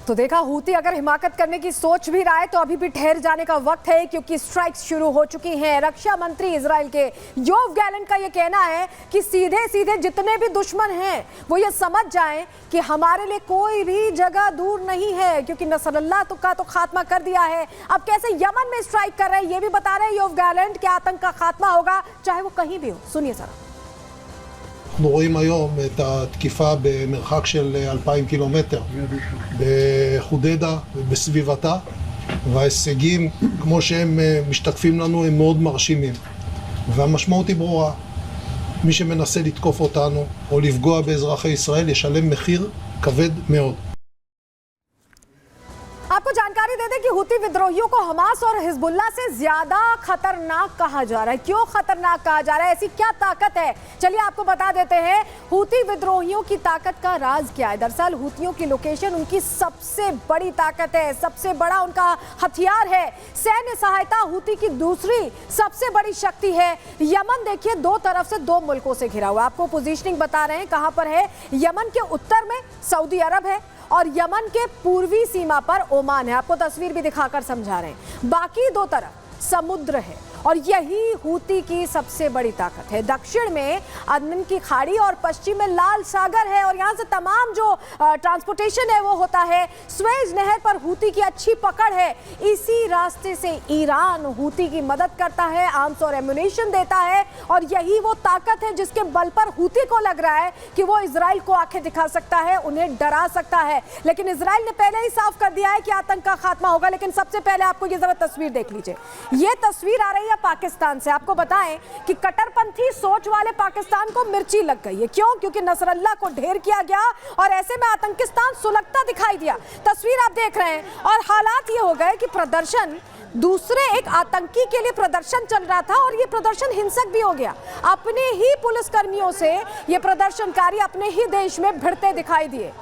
तो देखा, हूती अगर हिमाकत करने की सोच भी रहा है तो अभी भी ठहर जाने का वक्त है, क्योंकि स्ट्राइक्स शुरू हो चुकी हैं। रक्षा मंत्री इजराइल के योव गैलेंट का ये कहना है कि सीधे सीधे जितने भी दुश्मन हैं वो ये समझ जाएं कि हमारे लिए कोई भी जगह दूर नहीं है, क्योंकि नसरल्लाह का तो खात्मा कर दिया है। अब कैसे यमन में स्ट्राइक कर रहे हैं ये भी बता रहे हैं योव गैलेंट कि आतंक का खात्मा होगा चाहे वो कहीं भी हो। सुनिए जरा। אנחנו רואים היום את התקיפה במרחק של 2,000 קילומטר בחודדה ובסביבתה, וההישגים כמו שהם משתקפים לנו הם מאוד מרשימים, והמשמעות היא ברורה: מי שמנסה לתקוף אותנו או לפגוע באזרחי ישראל ישלם מחיר כבד מאוד. आपको जानकारी दे दें कि हूती विद्रोहियों को हमास और हिजबुल्लाह से ज्यादा खतरनाक कहा जा रहा है। क्यों खतरनाक कहा जा रहा है, ऐसी क्या ताकत है, चलिए आपको बता देते हैं। हूती विद्रोहियों की ताकत का राज क्या है? दरअसल हूतियों की लोकेशन उनकी सबसे बड़ी ताकत है, सबसे बड़ा उनका हथियार है। सैन्य सहायता हूती की दूसरी सबसे बड़ी शक्ति है। यमन देखिए, दो तरफ से दो मुल्कों से घिरा हुआ। आपको पोजीशनिंग बता रहे हैं कहां पर है। यमन के उत्तर में सऊदी अरब है और यमन के पूर्वी सीमा पर ओमान है। आपको तस्वीर भी दिखाकर समझा रहे हैं। बाकी दो तरफ समुद्र है और यही हूती की सबसे बड़ी ताकत है। दक्षिण में अदन की खाड़ी और पश्चिम में लाल सागर है और यहाँ से तमाम जो ट्रांसपोर्टेशन है वो होता है। स्वेज नहर पर हूती की अच्छी पकड़ है। इसी रास्ते से ईरान हूती की मदद करता है, आर्म्स और एम्युनिशन देता है, और यही वो ताकत है जिसके बल पर हूती को लग रहा है कि वो इजराइल को आंखें दिखा सकता है, उन्हें डरा सकता है। लेकिन इजराइल ने पहले ही साफ कर दिया है कि आतंक का खात्मा होगा। लेकिन सबसे पहले आपको ये जरा तस्वीर देख लीजिए। ये तस्वीर आ रही है पाकिस्तान से। आपको बताएं कि कट्टरपंथी सोच वाले पाकिस्तान को मिर्ची लग गई है। क्यों? क्योंकि नसरल्लाह को ढेर किया गया और ऐसे में आतंकिस्तान सुलगता दिखाई दिया। तस्वीर आप देख रहे हैं और हालात ये हो गए कि प्रदर्शन, दूसरे एक आतंकी के लिए प्रदर्शन चल रहा था और ये प्रदर्शन हिंसक भी हो गया। अपने ही पुलिसकर्मियों से ये प्रदर्शनकारी अपने ही देश में भिड़ते दिखाई दिए।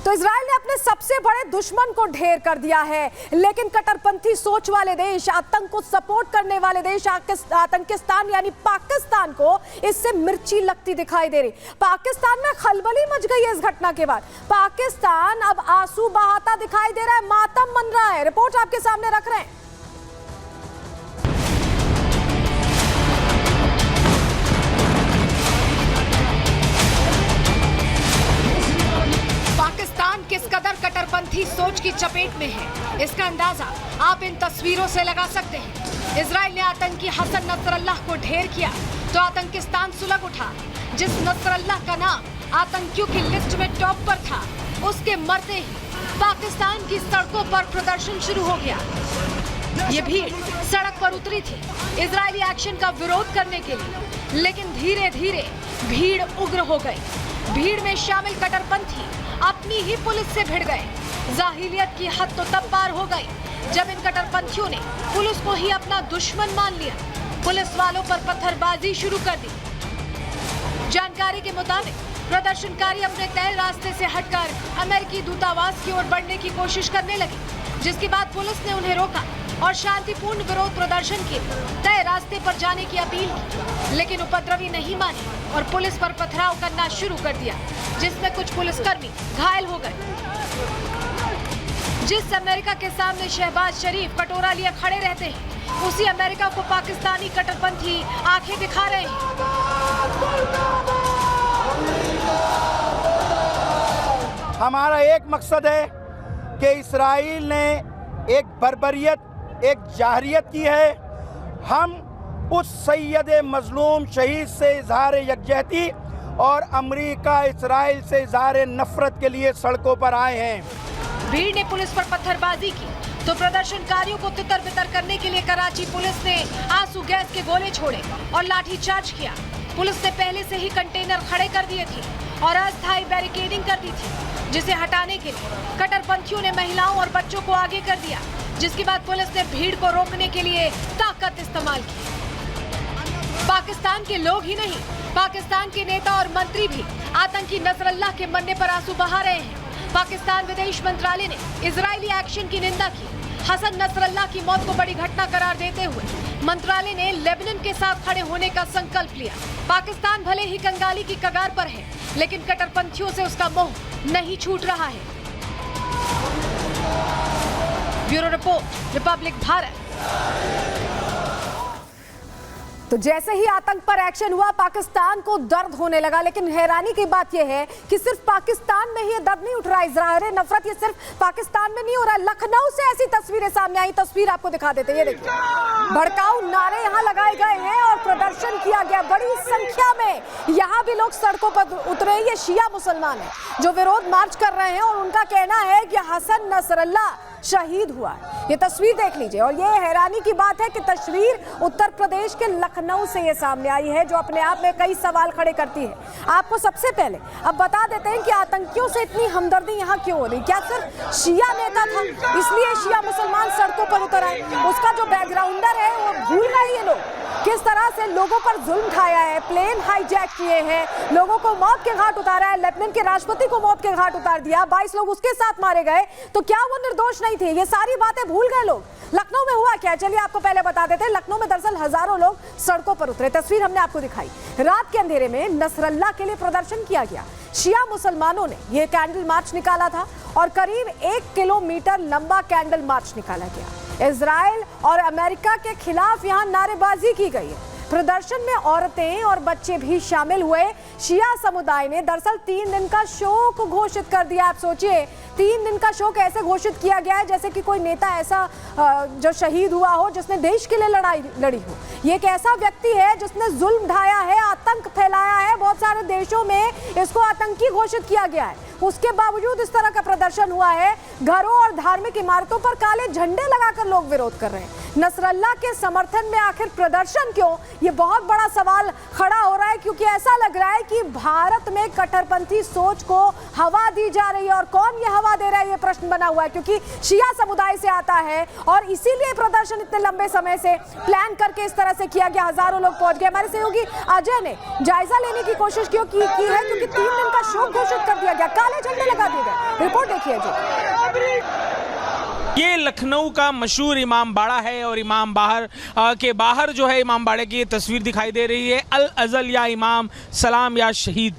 तो इजराइल ने अपने सबसे बड़े दुश्मन को ढेर कर दिया है। लेकिन कट्टरपंथी सोच वाले देश, आतंक को सपोर्ट करने वाले देश आतंकिस्तान यानी पाकिस्तान को इससे मिर्ची लगती दिखाई दे रही। पाकिस्तान में खलबली मच गई है इस घटना के बाद। पाकिस्तान अब आंसू बहाता दिखाई दे रहा है, मातम मन रहा है। रिपोर्ट आपके सामने रख रहे हैं। पाकिस्तान किस कदर कट्टरपंथी सोच की चपेट में है, इसका अंदाजा आप इन तस्वीरों से लगा सकते हैं। इजराइल ने आतंकी हसन नसरल्लाह को ढेर किया तो आतंकिस्तान सुलग उठा। जिस नसरल्लाह का नाम आतंकियों की लिस्ट में टॉप पर था, उसके मरते ही पाकिस्तान की सड़कों पर प्रदर्शन शुरू हो गया। ये भीड़ सड़क पर उतरी थी इजरायली एक्शन का विरोध करने के लिए, लेकिन धीरे धीरे भीड़ उग्र हो गई। भीड़ में शामिल कट्टरपंथी अपनी ही पुलिस से भिड़ गए। जाहिलियत की हद तो तब पार हो गई जब इन कट्टरपंथियों ने पुलिस को ही अपना दुश्मन मान लिया। पुलिस वालों पर पत्थरबाजी शुरू कर दी। जानकारी के मुताबिक प्रदर्शनकारी अपने तय रास्ते से हटकर अमेरिकी दूतावास की ओर बढ़ने की कोशिश करने लगे, जिसके बाद पुलिस ने उन्हें रोका और शांतिपूर्ण विरोध प्रदर्शन के तय रास्ते पर जाने की अपील की। लेकिन उपद्रवी नहीं माने और पुलिस पर पथराव करना शुरू कर दिया, जिसमें कुछ पुलिसकर्मी घायल हो गए। जिस अमेरिका के सामने शहबाज शरीफ कटोरा लिए खड़े रहते हैं, उसी अमेरिका को पाकिस्तानी कट्टरपंथी आंखें दिखा रहे हैं। हमारा एक मकसद है कि इस्राइल ने एक बर्बरियत, एक जाहरियत की है। हम उस सैयद मजलूम शहीद से इजहार यकजहती और अमेरिका इस्राइल से इजहार नफरत के लिए सड़कों पर आए हैं। भीड़ ने पुलिस पर पत्थरबाजी की तो प्रदर्शनकारियों को तितर बितर करने के लिए कराची पुलिस ने आंसू गैस के गोले छोड़े और लाठीचार्ज किया। पुलिस ने पहले से ही कंटेनर खड़े कर दिए थे और अस्थायी बैरिकेडिंग कर दी थी, जिसे हटाने के लिए कट्टरपंथियों ने महिलाओं और बच्चों को आगे कर दिया, जिसके बाद पुलिस ने भीड़ को रोकने के लिए ताकत इस्तेमाल की। पाकिस्तान के लोग ही नहीं, पाकिस्तान के नेता और मंत्री भी आतंकी नसरल्लाह के मरने पर आंसू बहा रहे हैं। पाकिस्तान विदेश मंत्रालय ने इजरायली एक्शन की निंदा की। हसन नसरल्ला की मौत को बड़ी घटना करार देते हुए मंत्रालय ने लेबनान के साथ खड़े होने का संकल्प लिया। पाकिस्तान भले ही कंगाली की कगार पर है, लेकिन कट्टरपंथियों से उसका मोह नहीं छूट रहा है। Bureau report, Republic Bharat. तो जैसे ही आतंक पर एक्शन हुआ, पाकिस्तान को दर्द होने लगा। लेकिन हैरानी की बात यह है कि सिर्फ पाकिस्तान में ही ये दर्द नहीं उठ रहा, इजहार नफरत ये सिर्फ पाकिस्तान में नहीं हो रहा। लखनऊ से ऐसी तस्वीरें सामने आई, तस्वीर आपको दिखा देते हैं। ये देखिए, भड़काऊ नारे यहां लगाए गए हैं और प्रदर्शन किया गया बड़ी संख्या में। यहां भी लोग सड़कों पर उतरे। ये शिया मुसलमान है जो विरोध मार्च कर रहे हैं और उनका कहना है कि हसन नसरल्ला शहीद हुआ। ये तस्वीर देख लीजिए। और ये हैरानी की बात है कि तस्वीर उत्तर प्रदेश के लखनऊ से ये सामने आई है, जो अपने आप में कई सवाल खड़े करती है। आपको सबसे पहले अब बता देते हैं कि आतंकियों से इतनी हमदर्दी यहाँ क्यों हो रही। क्या सिर्फ शिया नेता था इसलिए शिया मुसलमान सड़कों पर उतर आए? उसका जो बैकग्राउंडर है वो भूल गए ये लोग किस तरह से लोगों पर जुल्म ढाया है, प्लेन हाईजैक किए हैं, लोगों को मौत के घाट उतारा है। लेबनान के राष्ट्रपति को मौत के घाट उतार दिया, 22 लोग उसके साथ मारे गए। तो क्या वो निर्दोष नहीं थे? ये सारी बातें भूल गए लोग। लखनऊ में हुआ क्या, चलिए आपको पहले बता देते हैं। लखनऊ में दरअसल हजारों लोग सड़कों पर उतरे। तस्वीर हमने आपको दिखाई। रात के अंधेरे में नसरल्ला के लिए प्रदर्शन किया गया। शिया मुसलमानों ने यह कैंडल मार्च निकाला था और करीब 1 किलोमीटर लंबा कैंडल मार्च निकाला गया। इजराइल और अमेरिका के खिलाफ यहां नारेबाजी की गई है। प्रदर्शन में औरतें और बच्चे भी शामिल हुए। शिया समुदाय ने दरअसल 3 दिन का शोक घोषित कर दिया। आप सोचिए, 3 दिन का शोक ऐसे घोषित किया गया है जैसे कि कोई नेता ऐसा जो शहीद हुआ हो, जिसने देश के लिए लड़ाई लड़ी हो। ये एक ऐसा व्यक्ति है जिसने जुल्म ढाया है, आतंक फैलाया है। बहुत सारे देशों में इसको आतंकी घोषित किया गया है। उसके बावजूद इस तरह का प्रदर्शन हुआ है। घरों और धार्मिक इमारतों पर काले झंडे लगाकर लोग विरोध कर रहे हैं। नसरल्ला के समर्थन में आखिर प्रदर्शन क्यों, ये बहुत बड़ा सवाल खड़ा हो रहा है, क्योंकि ऐसा लग रहा है कि भारत में कट्टरपंथी सोच को हवा दी जा रही है। और कौन ये हवा दे रहा है, ये प्रश्न बना हुआ है, क्योंकि शिया समुदाय से आता है और इसीलिए प्रदर्शन इतने लंबे समय से प्लान करके इस तरह से किया गया। हजारों लोग पहुंच गए। हमारे सहयोगी अजय ने जायजा लेने की कोशिश की है, क्योंकि 3 दिन का शोक घोषित कर दिया गया, काले झंडे लगा दिए गए। रिपोर्ट देखिए जी। ये लखनऊ का मशहूर इमाम बाड़ा है और इमाम के बाहर जो है इमाम बाड़े की तस्वीर दिखाई दे रही है। अल अजल या इमाम सलाम या शहीद,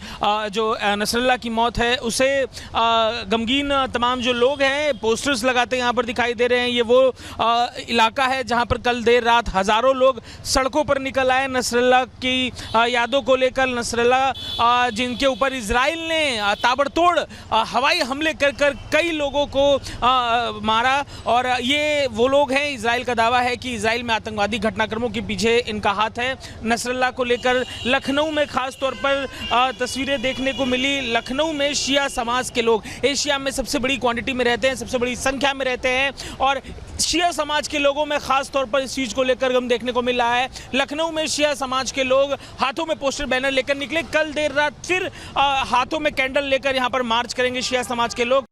जो नसरल्ला की मौत है उसे गमगीन तमाम जो लोग हैं पोस्टर्स लगाते यहाँ पर दिखाई दे रहे हैं। ये वो इलाका है जहाँ पर कल देर रात हज़ारों लोग सड़कों पर निकल आए नसरल्ला की यादों को लेकर। नसरल्ला जिनके ऊपर इजराइल ने ताबड़तोड़ हवाई हमले कर कई लोगों को मारा, और ये वो लोग हैं, इजराइल का दावा है कि इजराइल में आतंकवादी घटनाक्रमों के पीछे इनका हाथ है। नसरल्ला को लेकर लखनऊ में खास तौर पर तस्वीरें देखने को मिली। लखनऊ में शिया समाज के लोग एशिया में सबसे बड़ी क्वांटिटी में रहते हैं, सबसे बड़ी संख्या में रहते हैं, और शिया समाज के लोगों में खास तौर पर इस चीज़ को लेकर हम देखने को मिल रहा है। लखनऊ में शिया समाज के लोग हाथों में पोस्टर बैनर लेकर निकले। कल देर रात फिर हाथों में कैंडल लेकर यहाँ पर मार्च करेंगे शिया समाज के लोग।